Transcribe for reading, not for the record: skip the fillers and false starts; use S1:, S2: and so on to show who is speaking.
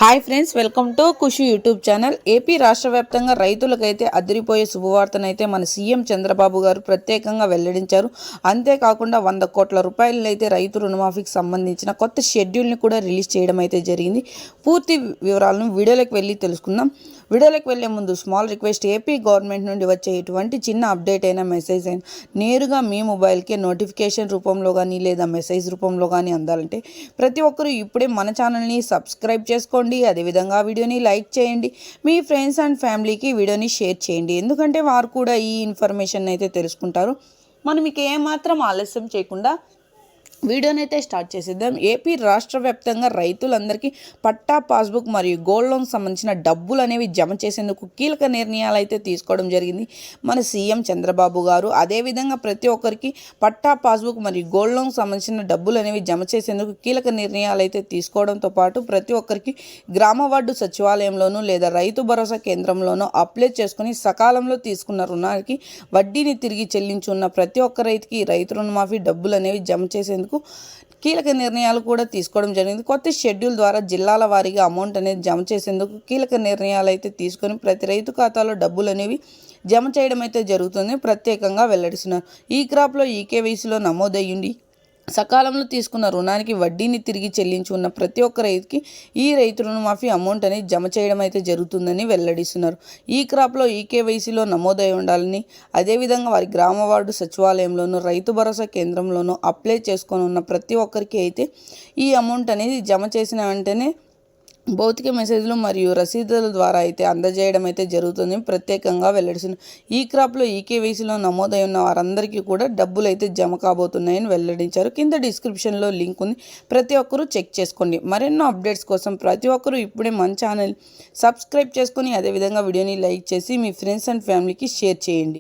S1: Hi friends, welcome to Khushi YouTube channel. AP రాష్ట్ర వ్యాప్తంగా రైతులకైతే అదిరిపోయే శుభవార్తనైతే మన సీఎం చంద్రబాబు గారు ప్రత్యేకంగా వెల్లడించారు. అంతేకాకుండా 100 కోట్ల రూపాయలనైతే రైతు రుణమాఫీకి సంబంధించిన కొత్త షెడ్యూల్ని కూడా రిలీజ్ చేయడం అయితే జరిగింది. పూర్తి వివరాలను వీడియోలోకి వెళ్ళి తెలుసుకుందాం. వీడియోలోకి వెళ్లే ముందు స్మాల్ రిక్వెస్ట్, ఏపీ గవర్నమెంట్ నుండి వచ్చే ఎటువంటి చిన్న అప్డేట్ అయినా మెసేజ్ అయినా నేరుగా మీ మొబైల్కే నోటిఫికేషన్ రూపంలో కానీ లేదా మెసేజ్ రూపంలో కానీ అందాలంటే ప్రతి ఒక్కరూ ఇప్పుడే మన ఛానల్ని సబ్స్క్రైబ్ చేసుకోండి. అదేవిధంగా వీడియోని లైక్ చేయండి. మీ ఫ్రెండ్స్ అండ్ ఫ్యామిలీకి వీడియోని షేర్ చేయండి, ఎందుకంటే వారు కూడా ఈ ఇన్ఫర్మేషన్ అయితే తెలుసుకుంటారు. మనం మీకు ఏమాత్రం ఆలస్యం చేయకుండా వీడియోని అయితే స్టార్ట్ చేసేద్దాం. ఏపీ రాష్ట్ర వ్యాప్తంగా రైతులందరికీ పట్టా, పాస్బుక్ మరియు గోల్డ్ లోన్ సంబంధించిన డబ్బులు అనేవి జమ చేసేందుకు కీలక నిర్ణయాలు అయితే తీసుకోవడం జరిగింది మన సీఎం చంద్రబాబు గారు. అదేవిధంగా ప్రతి ఒక్కరికి పట్టా, పాస్బుక్ మరియు గోల్డ్ లోన్ సంబంధించిన డబ్బులు అనేవి జమ చేసేందుకు కీలక నిర్ణయాలు అయితే తీసుకోవడంతో పాటు ప్రతి ఒక్కరికి గ్రామ వార్డు సచివాలయంలోనూ లేదా రైతు భరోసా కేంద్రంలోనూ అప్లై చేసుకుని సకాలంలో తీసుకున్న రుణానికి వడ్డీని తిరిగి చెల్లించున్న ప్రతి ఒక్క రైతుకి రైతు రుణమాఫీ డబ్బులు అనేవి జమ చేసేందుకు కీలక నిర్ణయాలు కూడా తీసుకోవడం జరిగింది. కొత్త షెడ్యూల్ ద్వారా జిల్లాల వారీగా అమౌంట్ అనేది జమ చేసేందుకు కీలక నిర్ణయాలు అయితే తీసుకొని ప్రతి రైతు ఖాతాలో డబ్బులు అనేవి జమ చేయడం అయితే జరుగుతుంది ప్రత్యేకంగా వెల్లడిస్తున్నారు. ఈ క్రాప్లో ఈకేవైసీలో నమోదయ్యుండి సకాలంలో తీసుకున్న రుణానికి వడ్డీని తిరిగి చెల్లించి ఉన్న ప్రతి ఒక్క రైతుకి ఈ రైతు రుణమాఫీ అమౌంట్ అనేది జమ చేయడం అయితే జరుగుతుందని వెల్లడిస్తున్నారు. ఈ క్రాప్లో ఈకేవైసీలో నమోదై ఉండాలని, అదేవిధంగా వారి గ్రామ వార్డు సచివాలయంలోనూ రైతు భరోసా కేంద్రంలోనూ అప్లై చేసుకొని ఉన్న ప్రతి ఒక్కరికి అయితే ఈ అమౌంట్ అనేది జమ చేసిన వెంటనే భౌతిక మెసేజ్లు మరియు రసీదుల ద్వారా అయితే అందజేయడం అయితే జరుగుతుంది ప్రత్యేకంగా వెల్లడిస్తున్నారు. ఈ క్రాప్లో ఈకేవైసీలో నమోదై ఉన్న వారందరికీ కూడా డబ్బులు అయితే జమ కాబోతున్నాయని వెల్లడించారు. కింద డిస్క్రిప్షన్లో లింక్ ఉంది, ప్రతి ఒక్కరూ చెక్ చేసుకోండి. మరెన్నో అప్డేట్స్ కోసం ప్రతి ఒక్కరూ ఇప్పుడే మన ఛానల్ సబ్స్క్రైబ్ చేసుకొని అదేవిధంగా వీడియోని లైక్ చేసి మీ ఫ్రెండ్స్ అండ్ ఫ్యామిలీకి షేర్ చేయండి.